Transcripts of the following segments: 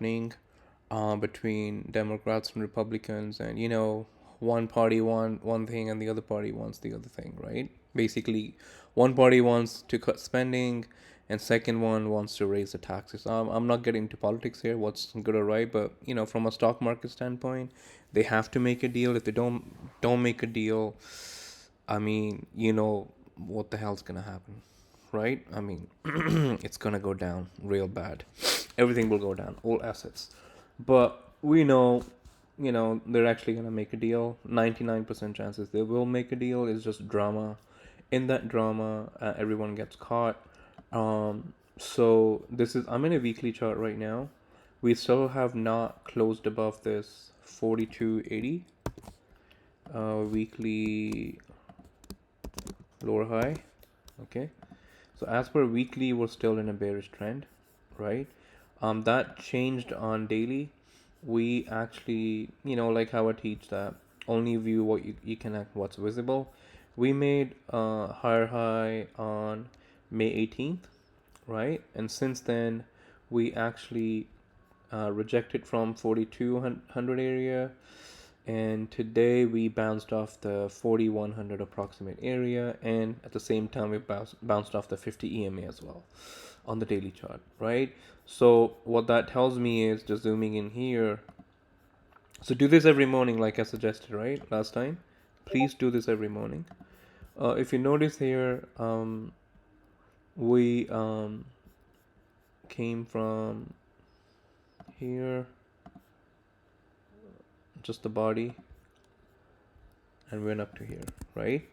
happening between Democrats and Republicans, and one party wants one thing and the other party wants the other thing, right? Basically, one party wants to cut spending, and second one wants to raise the taxes. I'm not getting into politics here, what's good or right, but from a stock market standpoint, they have to make a deal. If they don't make a deal, I mean, what the hell's gonna happen, right? I mean, it's gonna go down real bad. Everything will go down, all assets. But we know, they're actually gonna make a deal. 99% chances they will make a deal. It's just drama. In that drama, everyone gets caught. So I'm in a weekly chart right now. We still have not closed above this 4280 weekly lower high. Okay, so as per weekly, we're still in a bearish trend, right? That changed on daily. We actually, like how I teach that only view what you can act what's visible. We made a higher high on May 18th, right? And since then, we actually rejected from 4200 area, and today we bounced off the 4100 approximate area, and at the same time we bounced off the 50 EMA as well on the daily chart, right? So what that tells me is, just zooming in here, so do this every morning like I suggested, right, last time. Please do this every morning. If you notice here, we came from here, just the body, and went up to here, right?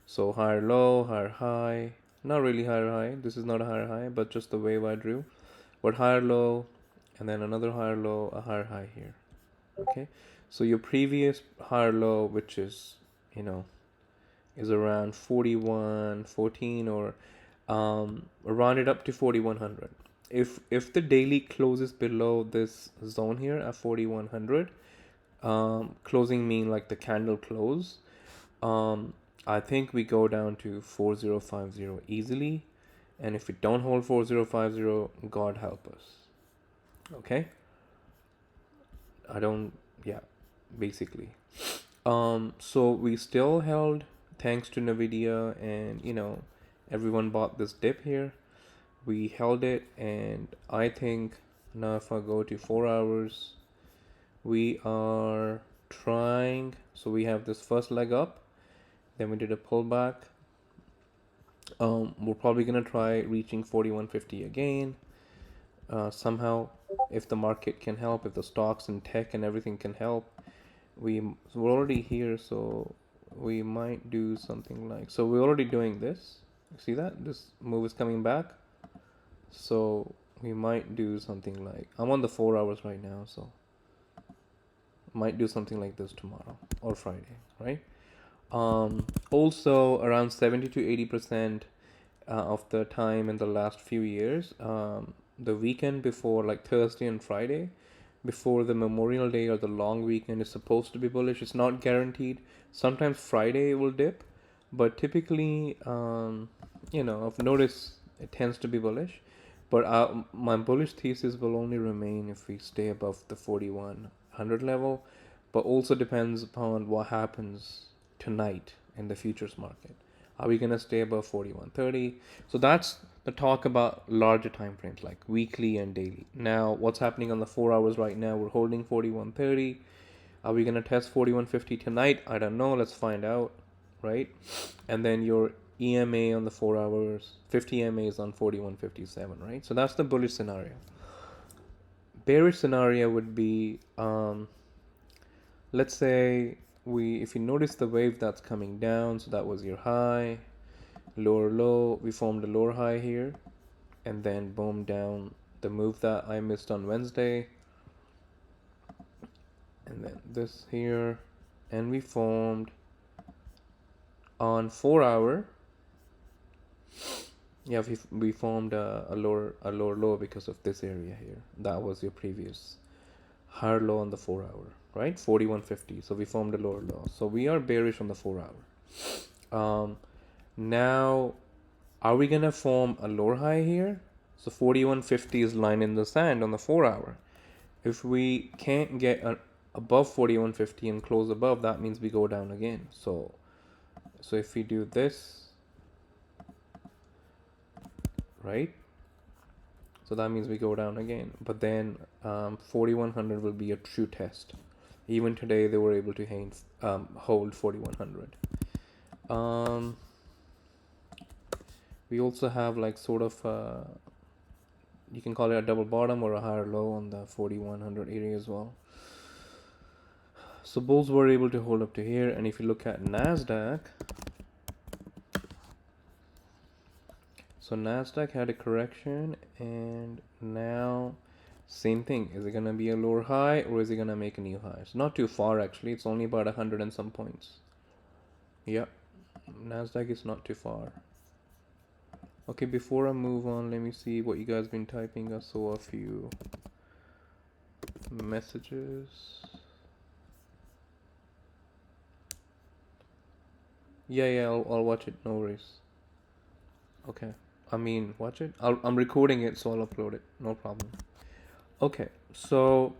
So higher low, higher high, not really higher high, this is not a higher high, but just the wave I drew. But higher low, and then another higher low, a higher high here. Okay, so your previous higher low, which is is around 4114, or round it up to 4100. If the daily closes below this zone here at 4100, closing mean like the candle close, I think we go down to 4050 easily. And if we don't hold 4050, God help us. Okay, I don't, yeah, basically. So we still held, thanks to Nvidia, and everyone bought this dip here. We held it, and I think now if I go to 4 hours, we are trying. So we have this first leg up, then we did a pullback. We're probably gonna try reaching 4150 again. Somehow, if the market can help, if the stocks and tech and everything can help, we're already here, so we might do something like, so we're already doing this. See that this move is coming back, so we might do something like, I'm on the 4 hours right now, so might do something like this tomorrow or Friday, right? Also around 70 to 80% of the time in the last few years, the weekend before, like Thursday and Friday, before the Memorial Day or the long weekend, is supposed to be bullish. It's not guaranteed. Sometimes Friday will dip, but typically, I've noticed it tends to be bullish. But my bullish thesis will only remain if we stay above the 4100 level, but also depends upon what happens tonight in the futures market. Are we going to stay above 4130? So that's the talk about larger time frames like weekly and daily. Now, what's happening on the 4 hours right now? We're holding 4130. Are we going to test 4150 tonight? I don't know. Let's find out, right? And then your EMA on the 4 hours, 50 EMA is on 4157, right? So that's the bullish scenario. Bearish scenario would be, let's say if you notice the wave that's coming down, so that was your high, lower low, we formed a lower high here, and then boom, down the move that I missed on Wednesday, and then this here, and we formed on 4 hour, yeah, we formed a lower low because of this area here. That was your previous higher low on the 4 hour, right? 4150. So we formed a lower low. So we are bearish on the 4 hour. Now, are we gonna form a lower high here? So 4150 is line in the sand on the 4 hour. If we can't get above 4150 and close above, that means we go down again. So if we do this, right? So that means we go down again. But then 4100 will be a true test. Even today, they were able to hold 4100. We also have like sort of you can call it a double bottom or a higher low on the 4100 area as well. So bulls were able to hold up to here, and if you look at Nasdaq, so Nasdaq had a correction, and now same thing. Is it gonna be a lower high or is it gonna make a new high? It's not too far actually. It's only about 100 and some points. Yeah, Nasdaq is not too far. Okay, before I move on, let me see what you guys been typing. I saw a few messages. Yeah, I'll watch it. No worries. Okay, I mean, watch it. I'm recording it, so I'll upload it. No problem. Okay, so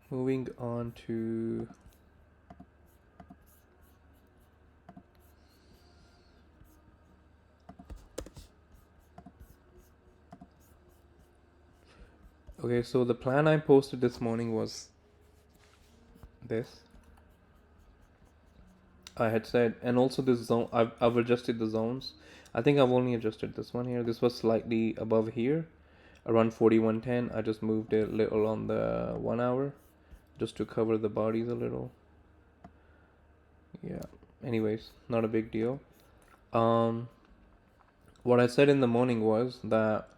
moving on to okay, so the plan I posted this morning was this. I had said, and also this zone, I've adjusted the zones. I think I've only adjusted this one here. This was slightly above here, around 4110. I just moved it a little on the 1 hour, just to cover the bodies a little. Yeah. Anyways, not a big deal. What I said in the morning was that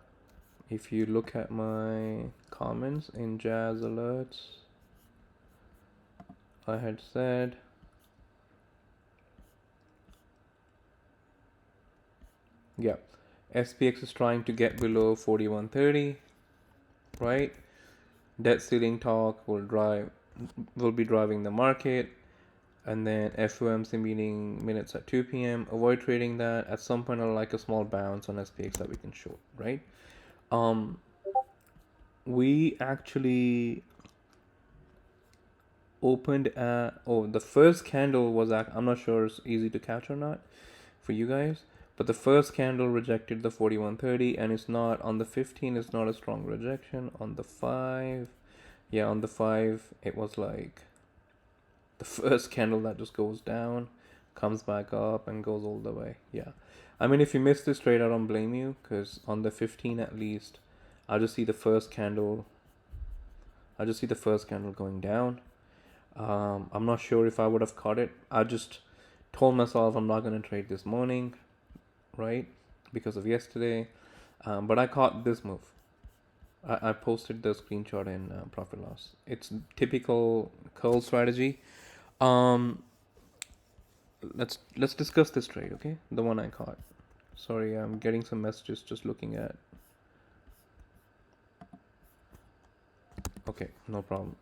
if you look at my comments in Jazz Alerts, I had said yeah, SPX is trying to get below 4130, right? Debt ceiling talk will be driving the market, and then FOMC meeting minutes at 2 p.m. Avoid trading that. At some point, I'll like a small bounce on SPX that we can short, right? We actually opened at the first candle was I'm not sure it's easy to catch or not for you guys, but the first candle rejected the 4130, and it's not on the 15. It's not a strong rejection. On the 5, yeah, on the 5 it was like the first candle that just goes down, comes back up, and goes all the way. Yeah, I mean, if you missed this trade, I don't blame you, because on the 15 at least, I just see the first candle going down. I'm not sure if I would have caught it. I just told myself I'm not going to trade this morning, right, because of yesterday. But I caught this move. I posted the screenshot in profit loss. It's typical curl strategy. Let's discuss this trade, okay? The one I caught. Sorry, I'm getting some messages just looking at. Okay, no problem.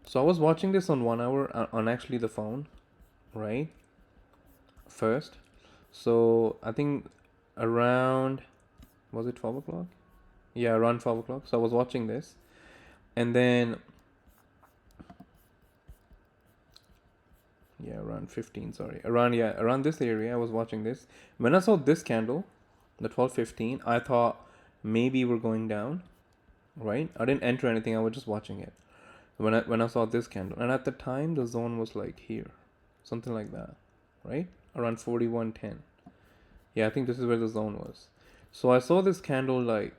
So I was watching this on 1 hour on actually the phone, right? First. So I think around, was it 12 o'clock? Yeah, around 12 o'clock. So I was watching this. And then, yeah, around 15, sorry. Around this area, I was watching this. When I saw this candle, the 12:15, I thought maybe we're going down, right? I didn't enter anything. I was just watching it. When I saw this candle, and at the time the zone was like here, something like that, right? Around 4110. Yeah, I think this is where the zone was. So I saw this candle like,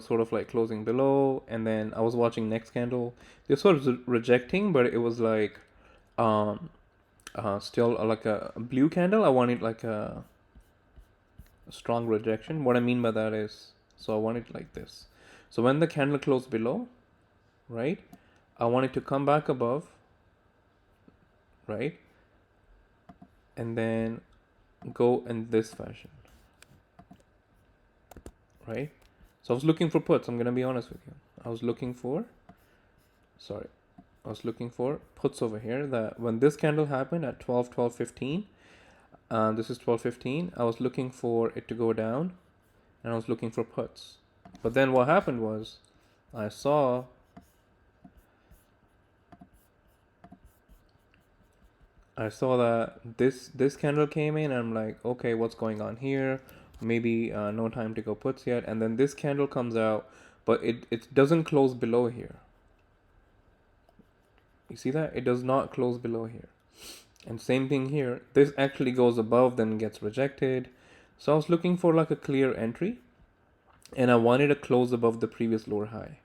sort of like closing below, and then I was watching next candle. This was rejecting, but it was like still like a blue candle. I wanted like a strong rejection. What I mean by that is, so I want it like this. So when the candle closed below, right, I want it to come back above, right, and then go in this fashion, right? So I was looking for puts. I'm gonna be honest with you. I was looking for puts over here, that when this candle happened at 12:15, This is 12:15. I was looking for it to go down, and I was looking for puts. But then what happened was, I saw that this candle came in, and I'm like, okay, what's going on here? Maybe no time to go puts yet. And then this candle comes out, but it doesn't close below here. You see that? It does not close below here. And same thing here. This actually goes above, then gets rejected. So I was looking for like a clear entry, and I wanted to close above the previous lower high,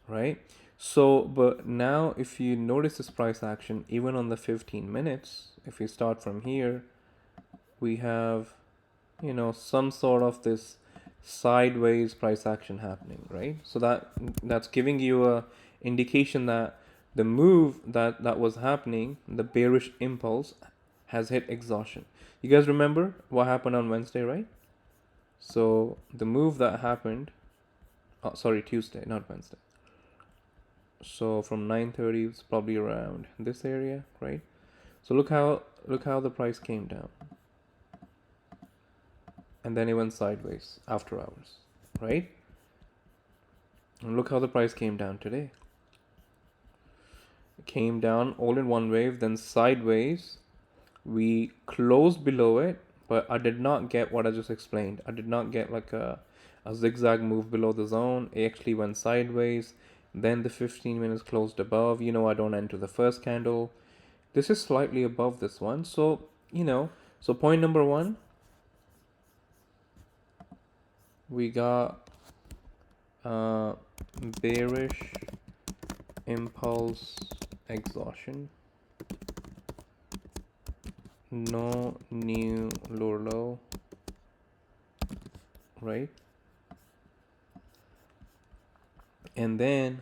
right? So, but now if you notice this price action, even on the 15 minutes, if we start from here, we have, some sort of this sideways price action happening, right? So that's giving you a indication that the move that was happening, the bearish impulse, has hit exhaustion. You guys remember what happened on Wednesday, right? So the move that happened, Tuesday, not Wednesday. So from 9:30, it's probably around this area, right? So look how the price came down, and then it went sideways after hours, right? And look how the price came down today. It came down all in one wave, then sideways. We closed below it, but I did not get what I just explained. I did not get like a zigzag move below the zone. It actually went sideways. Then the 15 minutes closed above. I don't enter the first candle. This is slightly above this one. So, so point number one, we got bearish impulse exhaustion. No new lower low, right? And then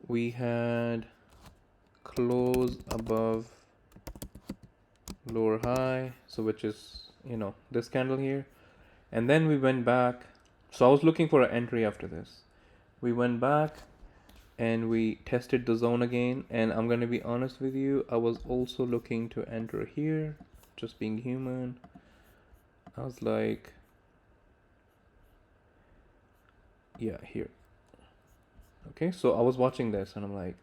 we had close above lower high, so which is this candle here, and then we went back. So I was looking for an entry after this. We went back and we tested the zone again, and I'm gonna be honest with you, I was also looking to enter here, just being human. I was like, yeah, here. Okay, so I was watching this and I'm like,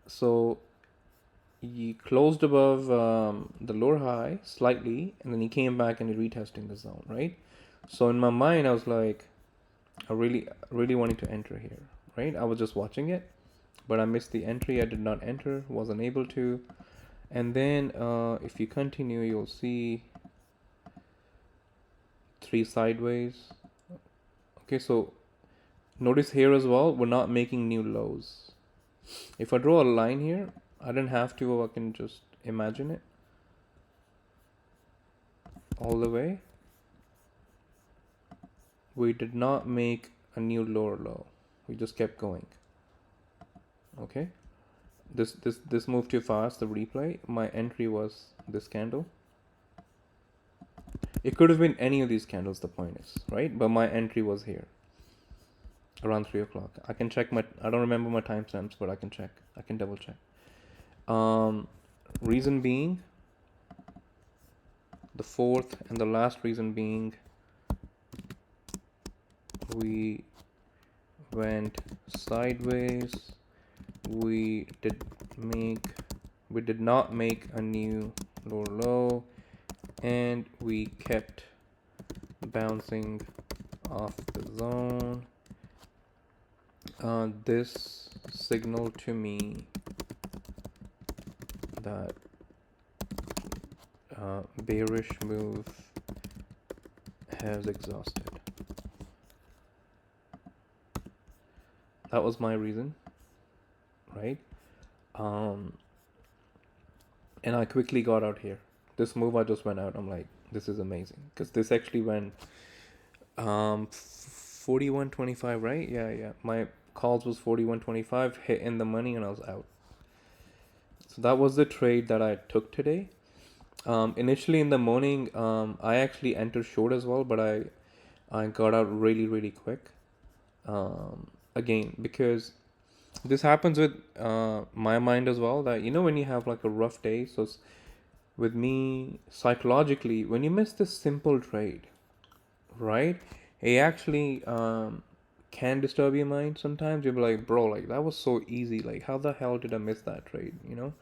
so he closed above the lower high slightly, and then he came back and he retesting the zone, right? So in my mind, I was like, I really wanted to enter here, right? I was just watching it, but I missed the entry. I did not enter, wasn't able to. And then if you continue, you'll see 3 sideways. Okay, so notice here as well, we're not making new lows. If I draw a line here, I didn't have to, I can just imagine it all the way. We did not make a new lower low. We just kept going. Okay. This moved too fast, the replay. My entry was this candle. It could have been any of these candles, the point is, right? But my entry was here. Around 3 o'clock. I can check I don't remember my timestamps, but I can check. I can double check. Reason being, the fourth and the last reason being, we went sideways. We did not make a new lower low, and we kept bouncing off the zone. This signaled to me that bearish move has exhausted. That was my reason, right? And I quickly got out here. This move, I just went out. I'm like, this is amazing, because this actually went 41.25, right? Yeah. My calls was 41.25, hit in the money, and I was out. So that was the trade that I took today. Initially in the morning, I actually entered short as well, but I got out really quick. Again, because This happens with my mind as well, that you know when you have like a rough day. So with me, psychologically, when you miss this simple trade, right, it actually can disturb your mind sometimes. You'll be like, bro, like that was so easy, like how the hell did I miss that trade, you know?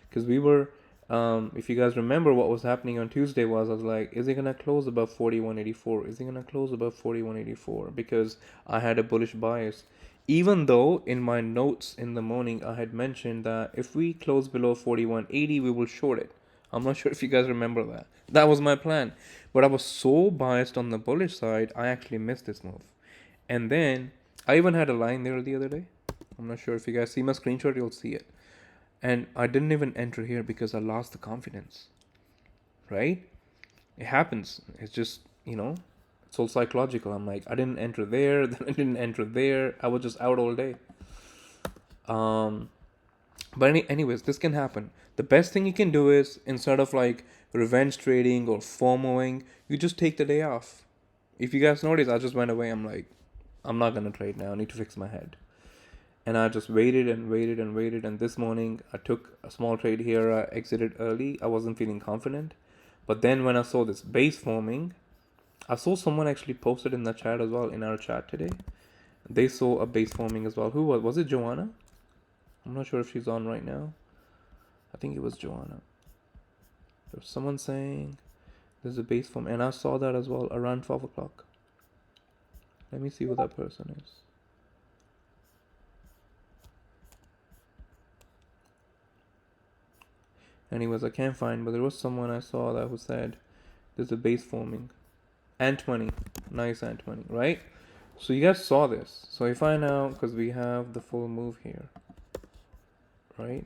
Because we were, if you guys remember what was happening on Tuesday, was I was like, is it gonna close above 41.84? Is it gonna close above 41.84? Because I had a bullish bias, even though in my notes in the morning I had mentioned that if we close below 41.80 we will short it. I'm not sure if you guys remember that. That was my plan. But I was so biased on the bullish side, I actually missed this move. And then I even had a line there the other day. I'm not sure if you guys see my screenshot, you'll see it. And I didn't even enter here because I lost the confidence. Right? It happens. It's just, it's all psychological. I'm like, I didn't enter there, then I didn't enter there. I was just out all day. Um, But anyways, this can happen. The best thing you can do is, instead of like revenge trading or FOMOing, you just take the day off. If you guys notice, I just went away. I'm like, I'm not gonna trade now. I need to fix my head. And I just waited and waited and waited. And this morning, I took a small trade here. I exited early. I wasn't feeling confident. But then when I saw this base forming, I saw someone actually posted in the chat as well, in our chat today. They saw a base forming as well. Who was? Was it Joanna? I'm not sure if she's on right now. I think it was Joanna. There's someone saying there's a base form, and I saw that as well around 12 o'clock. Let me see who that person is. Anyways, I can't find, but there was someone I saw that who said there's a base forming. Ant money. Nice ant money, right? So you guys saw this. So if I now, because we have the full move here, right?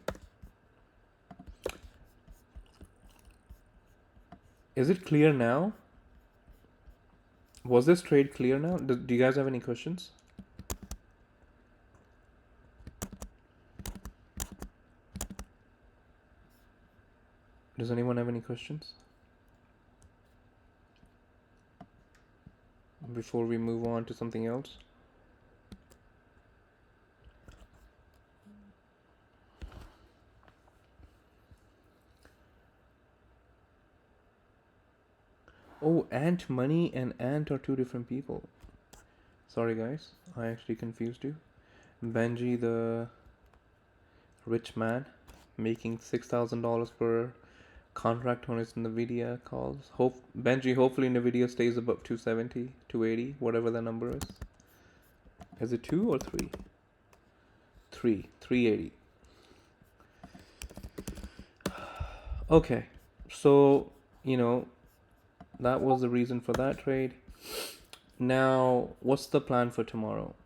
Is it clear now? Was this trade clear now? Do you guys have any questions? Does anyone have any questions? Before we move on to something else? Oh, Ant Money and Ant are two different people. Sorry guys, I actually confused you. Benji, the rich man, making $6,000 per contract on his NVIDIA calls. Benji, hopefully NVIDIA stays above 270, 280, whatever the number is. Is it 2 or 3? 380. Okay, so, that was the reason for that trade. Now, what's the plan for tomorrow?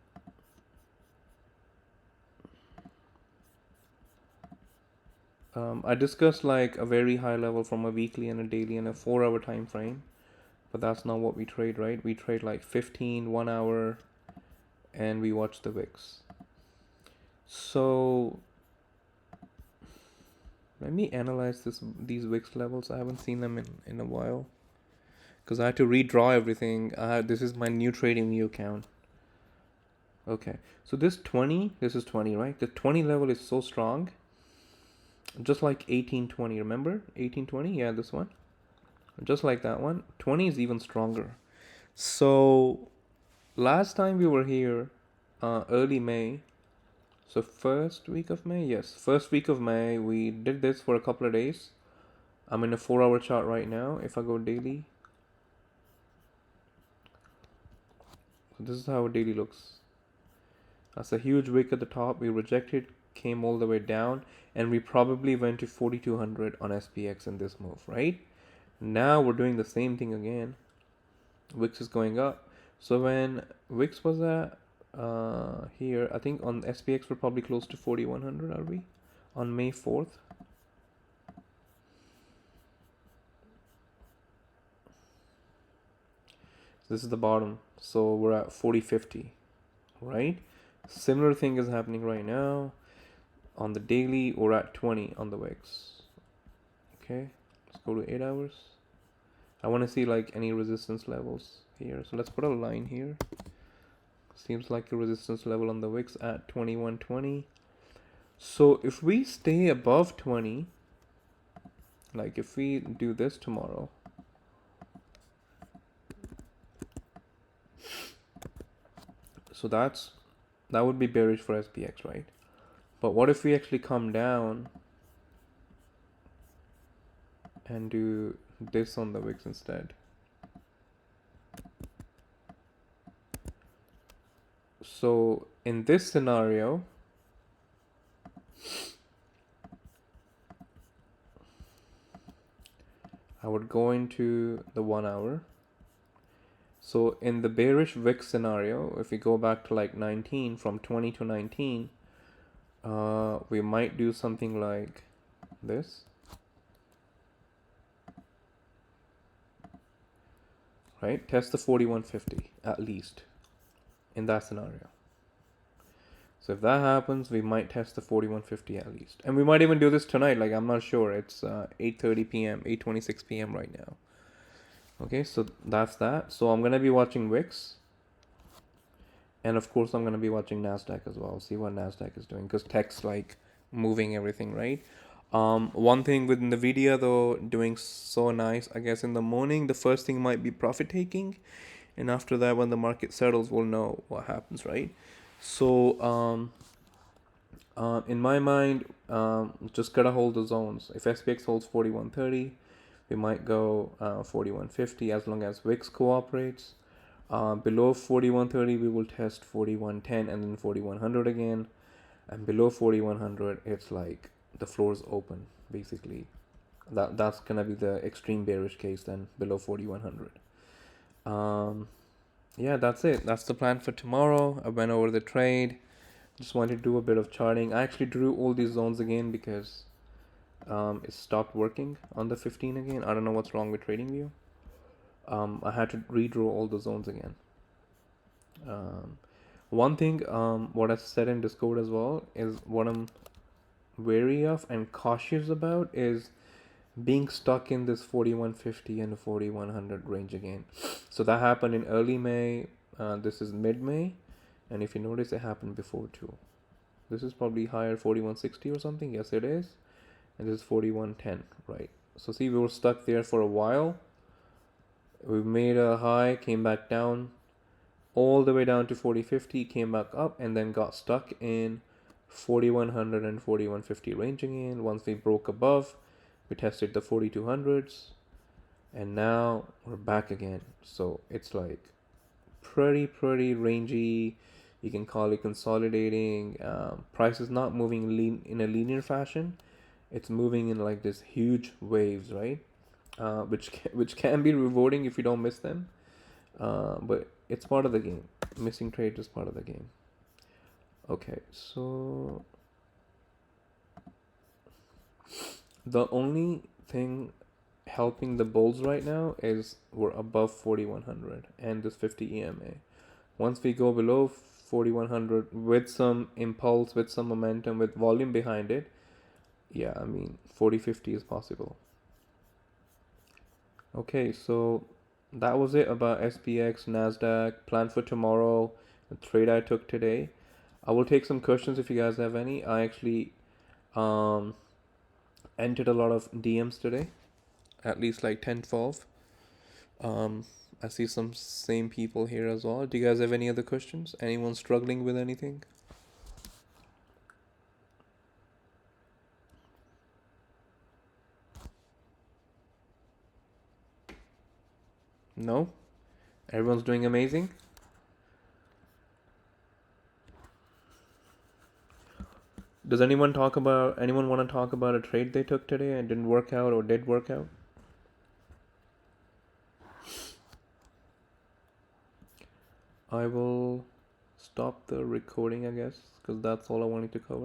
I discussed like a very high level from a weekly and a daily and a 4-hour time frame, but that's not what we trade, right? We trade like 15, 1 hour, and we watch the VIX. So let me analyze these VIX levels. I haven't seen them in a while because I had to redraw everything. This is my new trading view account. Okay, so this is 20, right? The 20 level is so strong. Just like 1820, remember? 1820, yeah, this one. Just like that one. 20 is even stronger. So last time we were here, early May. So first week of May, yes. First week of May, we did this for a couple of days. I'm in a 4-hour chart right now. If I go daily. So this is how daily looks. That's a huge wick at the top. We rejected, came all the way down, and we probably went to 4200 on SPX in this move, right? Now we're doing the same thing again. Wix is going up. So when Wix was at here, I think on SPX we're probably close to 4100, are we? On May 4th. So this is the bottom. So we're at 4050, right? Similar thing is happening right now. On the daily, we're at 20 on the Wix. Okay, let's go to 8 hours. I want to see like any resistance levels here. So let's put a line here. Seems like a resistance level on the Wix at 2120. So if we stay above 20, like if we do this tomorrow, so that would be bearish for SPX, right? But what if we actually come down and do this on the wicks instead? So in this scenario, I would go into the 1 hour. So in the bearish wick scenario, if we go back to like 19, from 20 to 19, we might do something like this. Right? Test the 4150 at least in that scenario. So if that happens, we might test the 4150 at least. And we might even do this tonight. Like, I'm not sure. It's 8:30 p.m., 8:26 p.m. right now. Okay, so that's that. So I'm going to be watching Wix. And of course, I'm going to be watching NASDAQ as well. See what NASDAQ is doing. Because tech's like moving everything, right? One thing within the video though, doing so nice, I guess in the morning, the first thing might be profit taking. And after that, when the market settles, we'll know what happens, right? So, in my mind, just gotta hold the zones. If SPX holds 4130, we might go 4150 as long as WIX cooperates. Below 4130, we will test 4110 and then 4100 again. And below 4100, it's like the floor is open, basically. That's gonna be the extreme bearish case then, below 4100. Yeah, that's it. That's the plan for tomorrow. I went over the trade. Just wanted to do a bit of charting. I actually drew all these zones again because it stopped working on the 15 again. I don't know what's wrong with TradingView. I had to redraw all the zones again. One thing, what I said in Discord as well, is what I'm wary of and cautious about is being stuck in this 4150 and 4100 range again. So that happened in early May. This is mid-May. And if you notice, it happened before too. This is probably higher, 4160 or something. Yes, it is. And this is 4110, right? So see, we were stuck there for a while. We made a high, came back down, all the way down to 4050, came back up, and then got stuck in 4100 and 4150 range again. Once we broke above, we tested the 4200s, and now we're back again. So it's like pretty rangy. You can call it consolidating. Price is not moving in a linear fashion. It's moving in like this huge waves, right? Which can be rewarding if you don't miss them. But it's part of the game. Missing trades is part of the game. Okay, so the only thing helping the bulls right now is we're above 4100 and this 50 EMA. Once we go below 4100 with some impulse, with some momentum, with volume behind it, yeah, I mean 4050 is possible. Okay, so that was it about SPX, NASDAQ, plan for tomorrow, the trade I took today. I will take some questions if you guys have any. I actually entered a lot of DMs today, at least like 10, 12. I see some same people here as well. Do you guys have any other questions? Anyone struggling with anything? No? Everyone's doing amazing? Does anyone want to talk about a trade they took today and didn't work out or did work out? I will stop the recording, I guess, because that's all I wanted to cover.